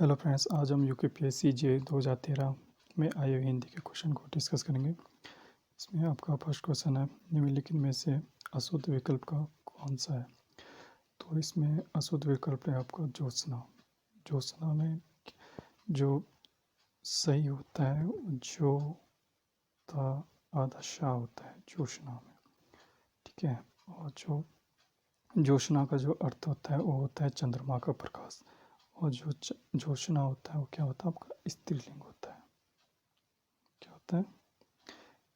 Hello friends, आज हम UKPSC जे 2013 में आए हुए हिंदी के क्वेश्चन को डिस्कस करेंगे। इसमें आपका फर्स्ट क्वेश्चन है, निम्नलिखित में से अशुद्ध विकल्प का कौन सा है। तो इसमें अशुद्ध विकल्प है आपका ज्योत्सना। ज्योत्सना में जो सही होता है जो था आधा शाह होता है ज्योत्सना में, ठीक है। और जो ज्योत्सना का जो अर्थ होता है वो होता है चंद्रमा का प्रकाश। और जो ज्योत्सना होता है वो क्या होता है आपका स्त्रीलिंग होता है। क्या होता है?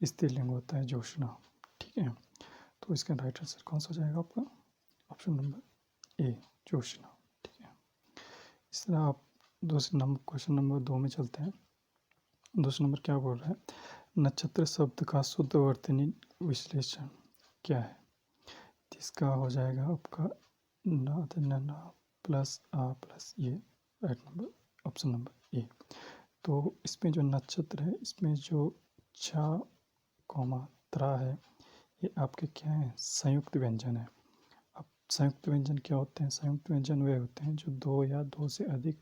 स्त्रीलिंग होता है ज्योत्सना, ठीक है। तो इसका राइट आंसर कौन सा हो जाएगा आपका? ऑप्शन नंबर ए, ज्योत्सना, ठीक है। इस तरह आप दूसरे नंबर क्वेश्चन नंबर 2 में चलते हैं। दूसरा नंबर क्या बोल रहा है, नक्षत्र शब्द का शुद्ध वर्तनी विश्लेषण क्या है। तो इसका हो जाएगा आपका ना प्लस आ प्लस ये, right number option number A. तो इसमें जो नक्षत्र है, इसमें जो छा कॉमा त्रा है, ये आपके क्या है, संयुक्त व्यंजन है। अब संयुक्त व्यंजन क्या होते हैं? संयुक्त व्यंजन वे होते हैं जो दो या दो से अधिक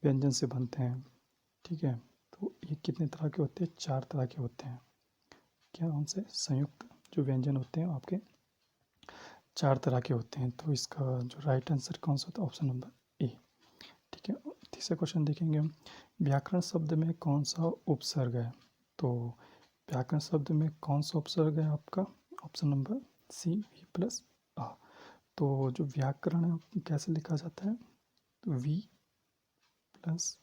व्यंजन से बनते हैं, ठीक है। तो ये कितने तरह के होते हैं? 4 तरह के होते हैं। क्या उनसे संयुक्त जो व्यंजन होते हैं आपके 4 तरह के होते हैं। तो इसका जो राइट आंसर कौन सा होता है? ऑप्शन नंबर ए, ठीक है। तीसरा क्वेश्चन देखेंगे हम, व्याकरण शब्द में कौन सा उपसर्ग है। तो व्याकरण शब्द में कौन सा उपसर्ग है आपका? ऑप्शन नंबर सी, वी प्लस आ। तो जो व्याकरण है कैसे लिखा जाता है? तो वी प्लस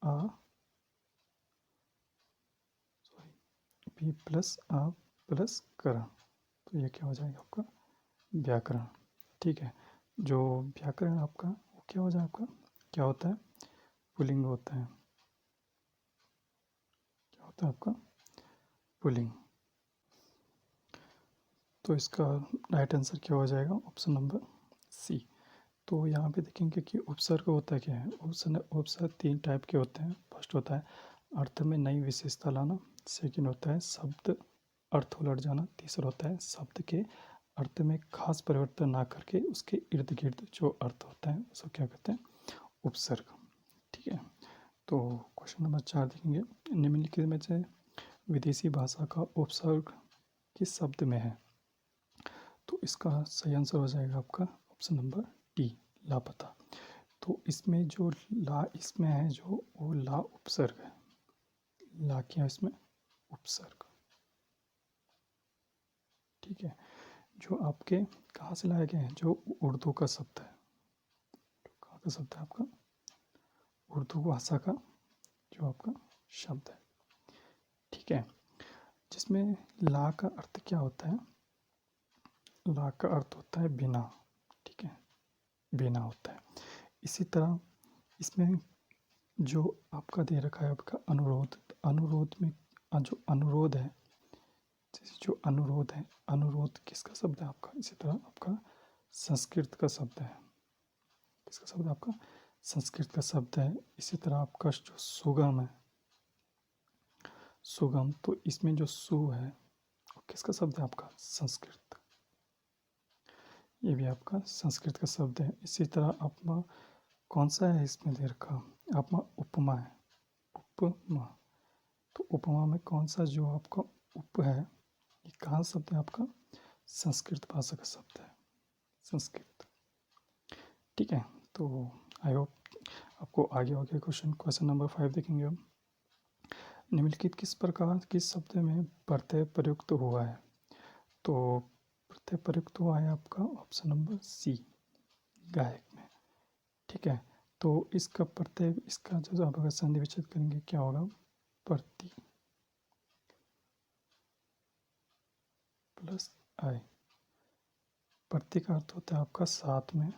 आ, सॉरी, वी प्लस आ प्लस करण। तो ये क्या हो जाएगा आपका? व्याकरण, ठीक है। जो व्याकरण आपका वो क्या हो जाएगा आपका? क्या होता है? पुल्लिंग होता है। क्या होता है आपका? पुल्लिंग। तो इसका राइट आंसर क्या हो जाएगा? Option number C. तो यहाँ पे देखेंगे कि उपसर्ग होता क्या है। उपसर्ग 3 टाइप के होते हैं। फर्स्ट होता है अर्थ में नई विशेषता लाना, सेकंड होता है शब्द अर्थ उलट जाना, तीसरा होता है शब्द के अर्थ में खास परिवर्तन ना करके उसके इर्द गिर्द जो अर्थ होता है उसको क्या कहते हैं? उपसर्ग, ठीक है। तो क्वेश्चन नंबर 4 देखेंगे, निम्नलिखित में से विदेशी भाषा का उपसर्ग किस शब्द में है। तो इसका सही आंसर हो जाएगा आपका ऑप्शन नंबर डी, लापता। तो इसमें जो ला इसमें है जो वो ला उपसर्ग है। ला क्या है इसमें? उपसर्ग, ठीक है। जो आपके कहाँ से लाए गए हैं? जो उर्दू का शब्द है। कहाँ का शब्द है आपका? उर्दू भाषा का जो आपका शब्द है, ठीक है। जिसमें ला का अर्थ क्या होता है? ला का अर्थ होता है बिना, ठीक है, बिना होता है। इसी तरह इसमें जो आपका दे रखा है आपका अनुरोध, अनुरोध में जो अनुरोध है, जैसे जो अनुरोध है, अनुरोध किसका शब्द है आपका? इसी तरह आपका संस्कृत का शब्द है। किसका शब्द है आपका? संस्कृत का शब्द है। इसी तरह आपका जो सुगम है, सुगम, तो इसमें जो सु है वो किसका शब्द है आपका? संस्कृत। ये भी आपका संस्कृत का शब्द है। इसी तरह अपमा कौन सा है इसमें दे रखा? अपमा उपमा है, उपमा। तो उपमा में कौन सा जो आपका उप है, ये कहाँ शब्द है आपका? संस्कृत भाषा का शब्द है, संस्कृत, ठीक है। तो आई होप आपको आगे हो गया क्वेश्चन। क्वेश्चन नंबर 5 देखेंगे हम, निम्नलिखित किस प्रकार किस शब्द में प्रत्यय प्रयुक्त हुआ है। तो प्रत्यय प्रयुक्त हुआ है आपका ऑप्शन नंबर सी, गायक में, ठीक है। तो इसका प्रत्यय, इसका जो आप अगर संधि विच्छेद करेंगे क्या होगा? प्रति प्लस आई। प्रति का अर्थ होता है आपका साथ में,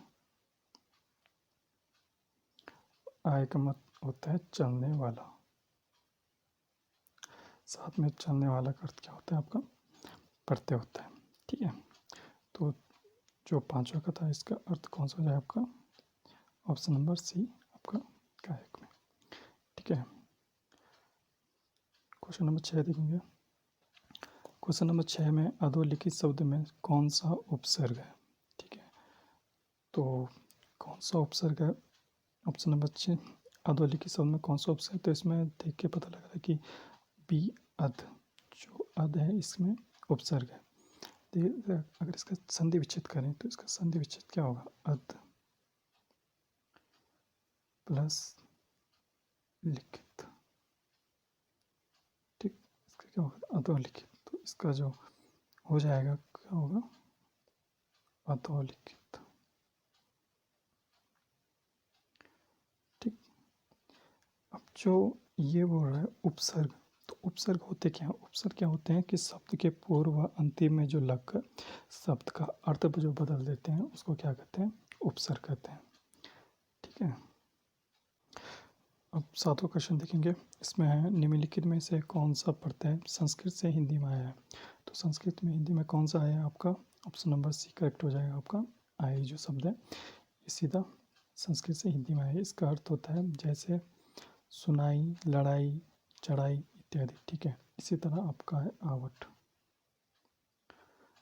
आय का मत होता है चलने वाला। साथ में चलने वाला का अर्थ क्या होता है आपका? प्रत्यय होता है, ठीक है। तो जो 5वां का था इसका अर्थ कौन सा हो जाए आपका? ऑप्शन नंबर सी आपका, गायक में, ठीक है। क्वेश्चन नंबर 6 देखेंगे। क्वेश्चन नंबर 6 में अधोलिखित शब्द में कौन सा उपसर्ग है, ठीक है। तो कौन सा उपसर्ग है ऑप्शन नंबर 6 अधोलिखित शब्द में कौन सा उपसर्ग है? तो इसमें देख के पता लग रहा है कि बी अध, जो अध है इसमें उपसर्ग है। तो अगर इसका संधि विच्छेद करें तो इसका संधि विच्छेद क्या होगा? अध प्लस लिखित, ठीक, इसका क्या होगा? अधोलिखित। तो इसका जो हो जाएगा क्या होगा? अधोलिखित, ठीक। अब जो ये बोल रहा है उपसर्ग, तो उपसर्ग होते क्या हैं? उपसर्ग क्या होते हैं कि शब्द के पूर्व व अंतिम में जो लगकर शब्द का अर्थ जो बदल देते हैं उसको क्या कहते हैं? उपसर्ग कहते हैं, ठीक है। अब सातवां क्वेश्चन देखेंगे। इसमें है निम्नलिखित में से कौन सा प्रत्यय संस्कृत से हिंदी में आया है? तो संस्कृत में हिंदी में कौन सा आया है आपका? ऑप्शन नंबर सी करेक्ट हो जाएगा आपका। आई जो शब्द है ये सीधा संस्कृत से हिंदी में आया है। इसका अर्थ होता है जैसे सुनाई, लड़ाई, चढ़ाई इत्यादि, ठीक है। इसी तरह आपका है आवट,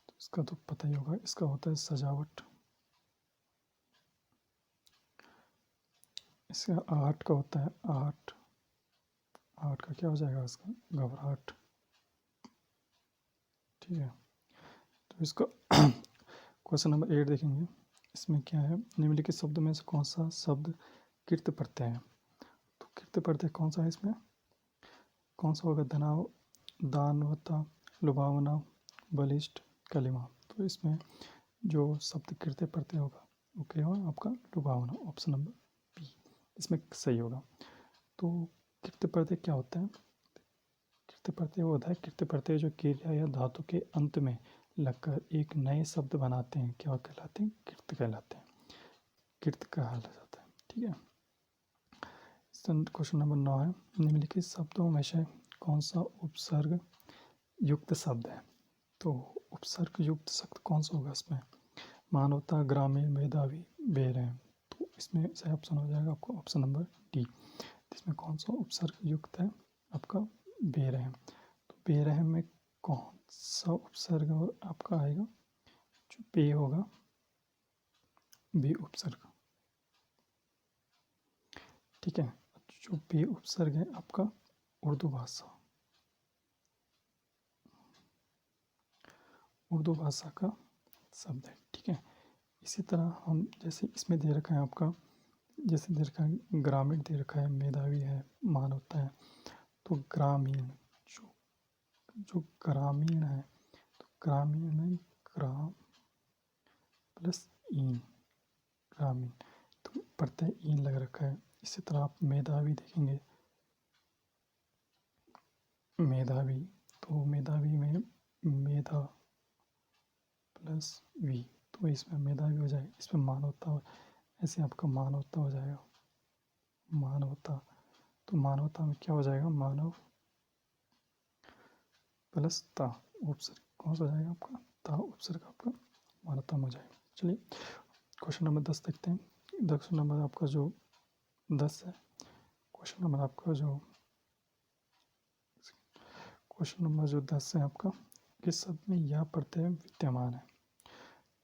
तो इसका तो पता ही होगा, इसका होता है सजावट। इसका आहट का होता है आहट, आहट का क्या हो जाएगा? इसका घबराहट, ठीक है। तो इसका क्वेश्चन नंबर 8 देखेंगे। इसमें क्या है? निम्नलिखित शब्दों में से कौन सा शब्द कृत प्रत्यय है? तो कृत प्रत्यय कौन सा है इसमें? कौन सा होगा? धनाव, दानवता, लुभावना, बलिष्ठ, कलिमा। तो इसमें जो शब्द कृत प्रत्यय होगा वो क्या होगा? आपका लुभावना, ऑप्शन नंबर बी इसमें सही होगा। तो कृत प्रत्यय क्या होता है? कृत प्रत्यय वो होता है, कृत प्रत्यय जो क्रिया या धातु के अंत में लगकर एक नए शब्द बनाते हैं, क्या कहलाते हैं? कृत कहलाते हैं, कृत कहा जाता है, ठीक है। क्वेश्चन नंबर 9 है। निम्नलिखित शब्दों में से कौन सा उपसर्ग युक्त शब्द है? तो उपसर्ग युक्त शब्द कौन सा होगा इसमें? मानवता, ग्रामीण, मेधावी, बेरहम। तो इसमें सही ऑप्शन हो जाएगा आपको ऑप्शन नंबर डी। इसमें कौन सा उपसर्ग युक्त है? आपका बेरहम। तो बेरहम में कौन सा उपसर्ग आपका आएगा? जो बे होगा, बे उपसर्ग, ठीक है। जो बे उपसर्ग है आपका उर्दू भाषा, उर्दू भाषा का शब्द है, ठीक है। इसी तरह हम जैसे इसमें दे रखा है आपका, जैसे दे रखा है ग्रामीण, दे रखा है मेधावी है, मानवता है। तो ग्रामीण, जो जो ग्रामीण है, तो ग्रामीण में ग्राम प्लस ईन, ग्रामीण, तो प्रत्यय ईन लग रखा है। इसी तरह आप मेधावी देखेंगे, मेधावी, तो मेधावी में मेधा प्लस वी, तो इसमें मेधावी हो जाएगा। इसमें मानवता, ऐसे आपका मानवता हो जाएगा, मानवता। तो मानवता में क्या हो जाएगा? मानव प्लस ता, उपसर्ग कौन सा हो जाएगा आपका? ता उपसर्ग आपका मानवता में हो जाएगा। चलिए क्वेश्चन नंबर 10 देखते हैं। क्वेश्चन नंबर आपका जो 10 है, क्वेश्चन नंबर आपका जो क्वेश्चन नंबर जो 10 है आपका, किस शब्द में यह प्रत्यय विद्यमान है?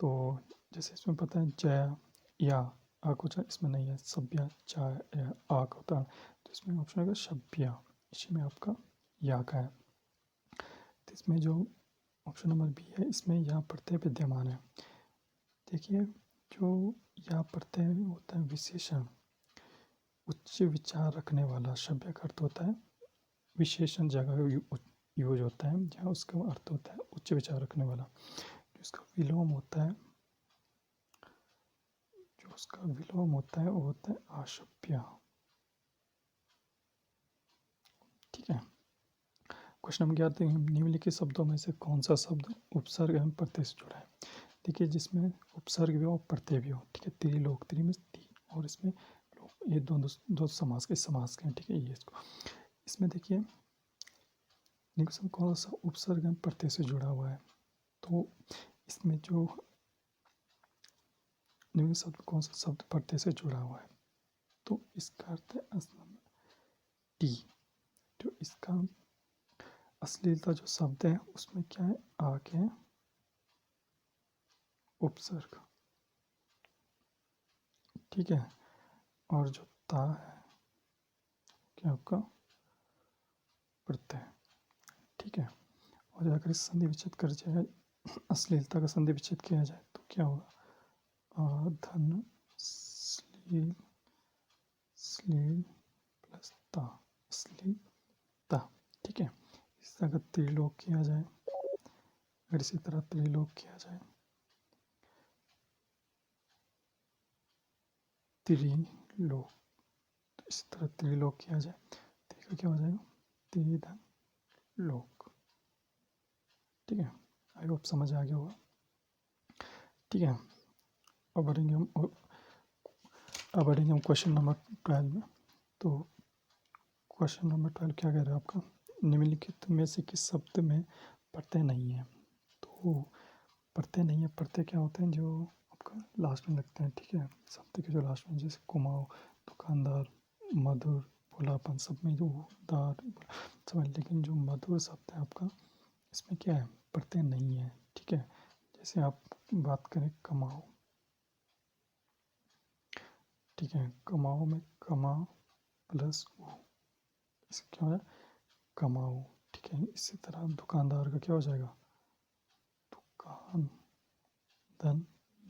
तो जैसे इसमें पता है जया या आ कुछ इसमें नहीं है, सभ्या चा या आ का होता है, तो इसमें ऑप्शन होगा सभ्या, इसी में आपका या का है। तो इसमें जो ऑप्शन नंबर बी है, इसमें या प्रत्यय विद्यमान है। देखिए जो या प्रत्यय होता है विशेषण, उच्च विचार रखने वाला। सभ्य का अर्थ होता है विशेषण जगह यूज होता है जहाँ उसका अर्थ होता है उच्च विचार रखने वाला। जो इसका विलोम होता है, जो उसका विलोम होता है वो होता है आशुप्य, ठीक है। क्वेश्चन नंबर 11 देखिए, निम्नलिखित शब्दों में से कौन सा शब्द उपसर्ग एवं प्रत्यय से जुड़ा है? देखिए जिसमें उपसर्ग भी हो प्रत्यय भी हो, ठीक है। त्रिलोक, त्रि में तीन, और इसमें लोक, ये दो समास के समास के हैं, ठीक है। ये इसको इसमें देखिए निम्न कौन सा उपसर्ग एवं प्रत्यय से जुड़ा हुआ है? तो इसमें जो निम्न शब्द कौन सा शब्द प्रत्यय से जुड़ा हुआ है? तो इसका अर्थ है टी। जो इसका अश्लीलता जो शब्द है उसमें क्या है? आ के है उपसर्ग, ठीक है। और जो ता है क्या आपका प्रत्यय। ठीक है, और अगर इस संधि विच्छेद कर जाए, अश्लीलता का संधि विच्छेद किया जाए तो क्या होगा, धन श्लील, श्लील प्लस ता, अश्लीलता। ठीक है, इस तरह त्रिलोक किया जाए, अगर इसी तरह त्रिलोक किया जाए, त्रिलोक, तो इसी तरह त्रिलोक किया जाए, त्रिका क्या हो जाएगा, त्रिधन लोक। ठीक है, आई होप समझ आ गया होगा। ठीक है, अब बढ़ेंगे हम क्वेश्चन नंबर 12 में। तो क्वेश्चन नंबर 12 क्या कह रहा है आपका, निम्नलिखित में से किस शब्द में प्रत्यय नहीं है। तो प्रत्यय नहीं है, प्रत्यय क्या होते हैं, जो आपका लास्ट में लगते हैं। ठीक है, शब्द के जो लास्ट में, जैसे कुमाऊं, दुकानदार, मधुर, भोलापन, सब में जो दार समझ, लेकिन जो मधुर शब्द है आपका, इसमें क्या है, प्रत्यय नहीं है। ठीक है, जैसे आप बात करें कमाओ, ठीक है, कमाओ में कमा प्लस ओ, इसे क्या है, कमाओ। ठीक है, इसी तरह दुकानदार का क्या हो जाएगा, दुकान, धन,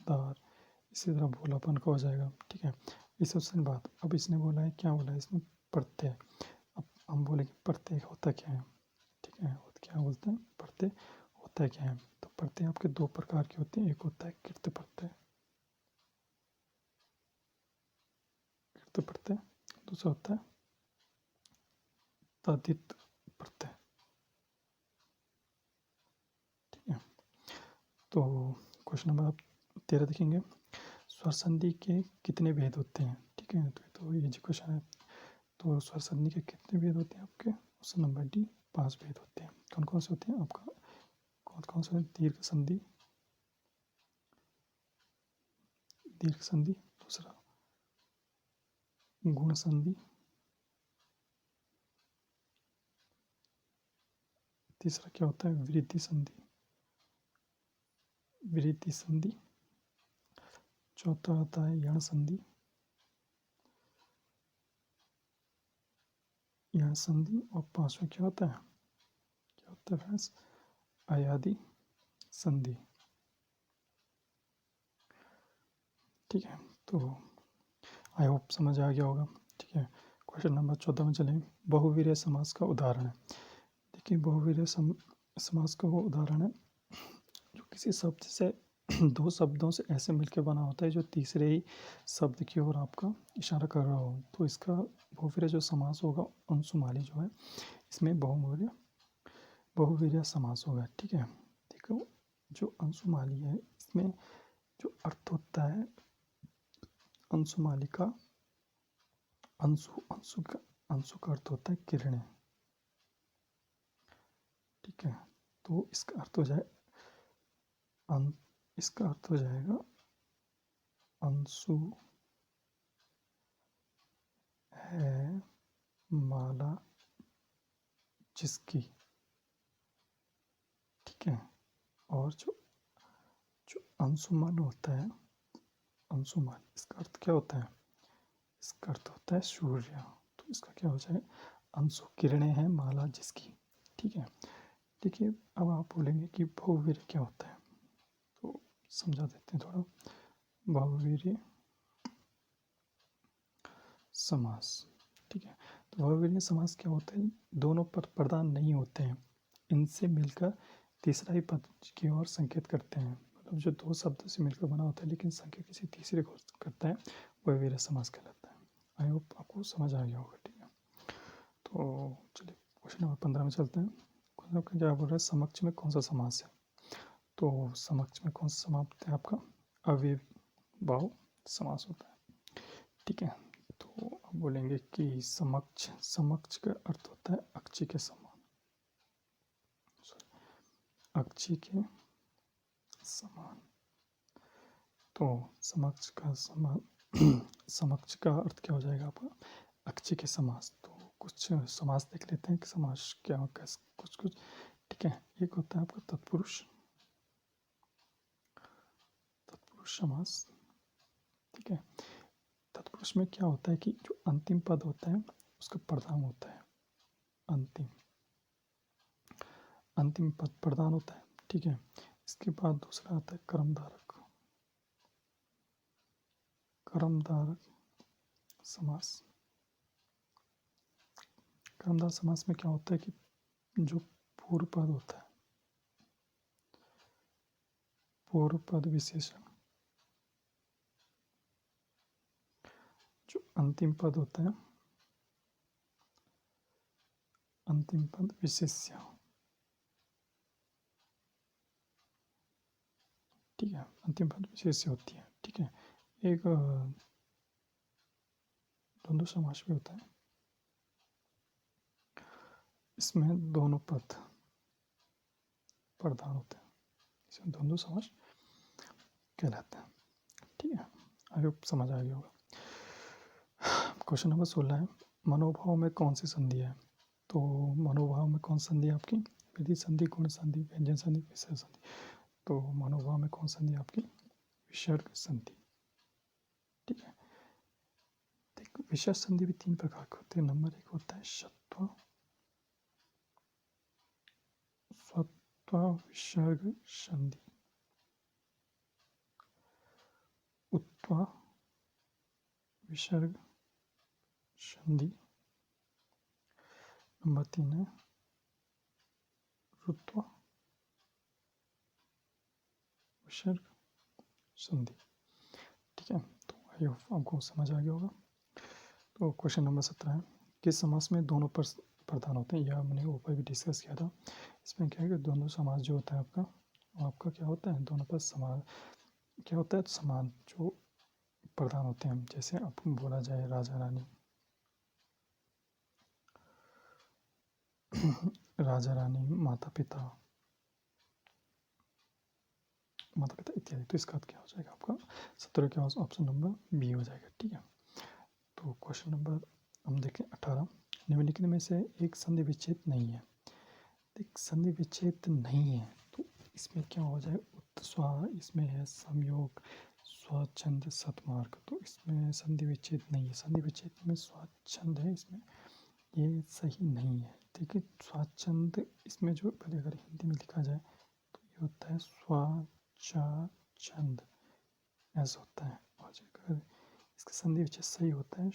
दार। इसी तरह भोलापन का हो जाएगा। ठीक है, इस सबसे बात, अब इसने बोला है, क्या बोला है इसमें, प्रत्यय। अब हम बोलेंगे प्रत्यय होता क्या है। ठीक है, क्या बोलते हैं, प्रत्यय होता है क्या है। तो प्रत्यय आपके दो प्रकार के होते हैं, एक होता है कृत प्रत्यय, कृत प्रत्यय, दूसरा होता है तद्धित प्रत्यय। ठीक है, तो क्वेश्चन नंबर आप 13 देखेंगे, स्वर संधि के कितने भेद होते हैं। ठीक है, तो ये जो क्वेश्चन है, तो स्वर संधि के कितने भेद होते हैं आपके, ऑप्शन नंबर डी 5 भेद होते हैं। कौन कौन से होते हैं आपका, कौन कौन से, दीर्घ संधि, दीर्घ संधि, दूसरा गुण संधि, तीसरा क्या होता है, वृद्धि संधि, वृद्धि संधि, चौथा होता है यण संधि, यण संधि, और पांचवा क्या होता है, क्या होता है फ्रेंड्स, अयादि संधि। ठीक है, तो आई होप समझ आ गया होगा। ठीक है, क्वेश्चन नंबर 14 में चलें, बहुवीर्य समास का उदाहरण है। देखिए, बहुवीर्य समास का वो उदाहरण है जो किसी शब्द से दो शब्दों से ऐसे मिलकर बना होता है जो तीसरे ही शब्द की ओर आपका इशारा कर रहा हो, तो इसका बहुवीर्य जो समास होगा, अंशुमाली जो है, इसमें बहुवीर्य समास होगा। ठीक है, देखो, जो अंशुमाली है, इसमें जो अर्थ होता है, अंशुमाली का, अंशु का अर्थ होता है किरणें। ठीक है, तो इसका अर्थ हो जाए इसका अर्थ हो जाएगा अंशु है माला जिसकी। ठीक है, और जो अंशुमान होता है, अंशुमान, इसका अर्थ क्या होता है, इसका अर्थ होता है सूर्य। तो इसका क्या हो जाए, अंशु किरणें हैं माला जिसकी। ठीक है, देखिए, अब आप बोलेंगे कि बहुवीर्य क्या होता है, तो समझा देते हैं थोड़ा। बहुवीर्य समास, ठीक है, तो बहुवीर्य समास क्या होता है, दोनों पद प्रधान नहीं होते हैं, इनसे मिलकर तीसरा ही पद की ओर संकेत करते हैं। मतलब जो दो शब्दों से मिलकर बना होता है लेकिन संकेत किसी तीसरे को करता है, बहुवीर्य समास कहलाता है। आई होप आपको समझ आ गया होगा। ठीक है, तो चलिए क्वेश्चन नंबर 15 में चलते हैं। क्वेश्चन क्या बोल रहा है, समक्ष में कौन सा समास है। तो समक्ष में कौन सा समास है आपका, अव्ययीभाव समास होता है। ठीक है, तो अब बोलेंगे कि समक्ष, समक्ष का अर्थ होता है अक्षी के समान, अक्षी के समान। तो समक्ष का समान समक्ष का अर्थ क्या हो जाएगा आपका, अक्षी के समास। तो कुछ समास देख लेते हैं कि समास क्या होगा, कुछ कुछ। ठीक है, एक होता है आपका तत्पुरुष, तत्पुरुष समास। ठीक है, तत्पुरुष में क्या होता है कि जो अंतिम पद होता है उसका प्रधान होता है, अंतिम पद प्रधान होता है, ठीक है। इसके बाद दूसरा आता है कर्मधारक समास। कर्मधारक समास में क्या होता है कि जो पूर्व पद होता है, पूर्व पद विशेषण, जो अंतिम पद होता है, अंतिम पद विशेष्य, ठीक है, अंतिम पद विशेष्य होती है, ठीक है। एक द्वंद्व समास भी होता है, इसमें दोनों पद प्रधान होते हैं, इसमें द्वंद्व समास कहलाता है, ठीक है। आगे समझ आ गया होगा। क्वेश्चन नंबर 16 है, मनोभाव में कौन सी संधि है? तो मनोभाव में कौन संधि है आपकी? विधि संधि, गुण संधि, व्यंजन संधि, विसर्ग संधि। तो मनोभाव में कौन संधि है आपकी? विसर्ग संधि, ठीक है। देखो विसर्ग संधि भी 3 प्रकार के होते हैं। नंबर 1 होता है स्वत्व विसर्ग संधि, उत्वा विसर्ग संधि। नंबर 3 है रुत्वा विसर्ग संधि, ठीक है। तो आई होप आपको समझ आ गया होगा। तो क्वेश्चन नंबर 17 है, किस समास में दोनों प्रधान होते हैं? यह हमने ऊपर भी डिस्कस किया था। इसमें क्या है कि दोनों समास जो होता है आपका क्या होता है, दोनों पर समान क्या होता है, समान जो प्रधान होते हैं। जैसे अब बोला जाए राजा रानी राजा रानी, माता पिता इत्यादि। तो इसका क्या हो जाएगा आपका 17 के ऑप्शन नंबर बी हो जाएगा, ठीक है। तो क्वेश्चन नंबर हम देखें 18, निम्नलिखित में से एक संधि विच्छेद नहीं है। एक संधि विच्छेद नहीं है तो इसमें क्या हो जाए, उत्स्वा, इसमें है संयोग, स्वच्छंद, सतमार्ग। तो इसमें संधि विच्छेद नहीं है, संधि विच्छेद में स्वच्छंद है, इसमें ये सही नहीं है, ठीक है। स्वच्छंद इसमें जो पहले अगर हिंदी में लिखा जाए तो ये होता है स्वच्छंद, ऐसा होता है। और अगर इसका संधि विच्छेद सही होता है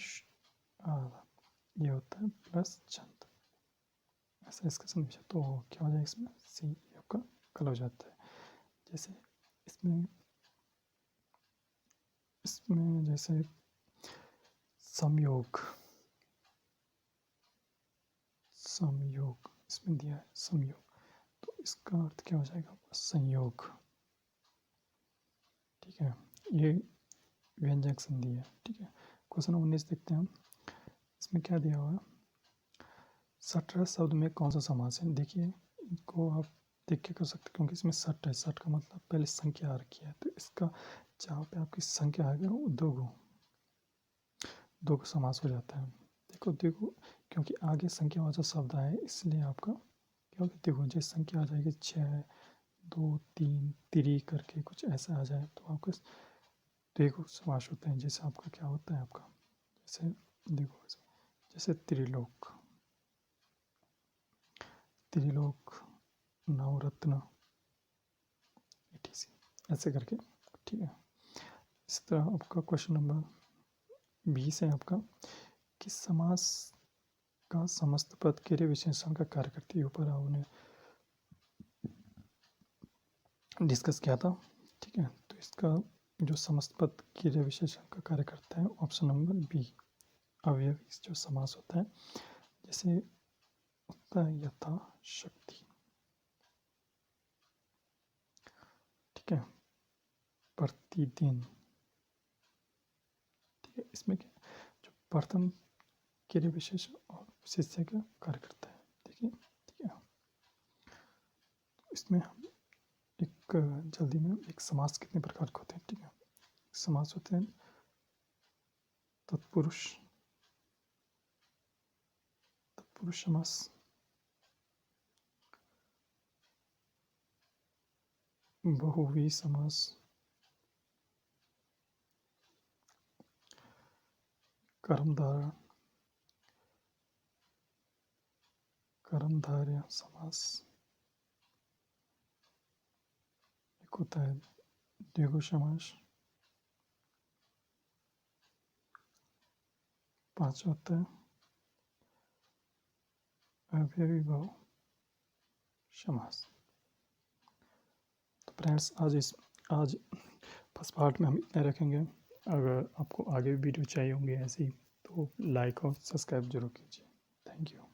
ये होता है प्लस चंद, ऐसा इसका संधि विच्छेद। तो क्या हो जाएगा इसमें सी आपका कल हो जाता है। जैसे इसमें जैसे संयोग इसमें दिया है संयोग, तो इसका अर्थ क्या हो जाएगा, संयोग, ठीक है। ये व्यंजक संधि है, ठीक है। क्वेश्चन 19 देखते हैं हम, इसमें क्या दिया हुआ है, 17 शब्द में कौन सा समास है? देखिए इनको आप देख के कर सकते, क्योंकि इसमें 60 है, 60 का मतलब पहले संख्या आ रखी है, तो इसका जहाँ पे आपकी संख्या आएगा वो दो को समास हो जाता है। देखो क्योंकि आगे संख्यावाचक शब्द आए इसलिए आपका क्या होगा, देखो जैसे संख्या आ जाएगी 6, 2, 3, तिरी करके कुछ ऐसा आ जाए तो आपका देखो समास होते हैं। जैसे आपका क्या होता है आपका, जैसे देखो जैसे त्रिलोक, नवरत्न, ऐसे करके, ठीक है। इस तरह आपका क्वेश्चन नंबर 20 है आपका, किस समास का समस्त पद क्रिया विशेषण का कार्य करती है? ऊपर आपने डिस्कस किया था, ठीक है। तो इसका जो समस्त पद क्रिया विशेषण का कार्य करता है ऑप्शन नंबर बी, अवयव जो समास होता है, जैसे होता है यथा शक्ति, ठीक है, प्रतिदिन, ठीक है। इसमें क्या जो प्रथम क्रिया विशेषण और विशेष्य का कार्य करता है, देखिए, ठीक है। इसमें हम एक जल्दी में एक समास कितने प्रकार के होते हैं, ठीक है। समास होते हैं तत्पुरुष समास, बहुव्रीहि समास, कर्मधारय कर्मधारय समास। एक होता है द्विगु समास। 5 होता है अव्ययी भाव समास। तो फ्रेंड्स आज फर्स्ट पार्ट में हम इतना रखेंगे। अगर आपको आगे वीडियो चाहिए होंगे ऐसी तो लाइक और सब्सक्राइब जरूर कीजिए। Thank you.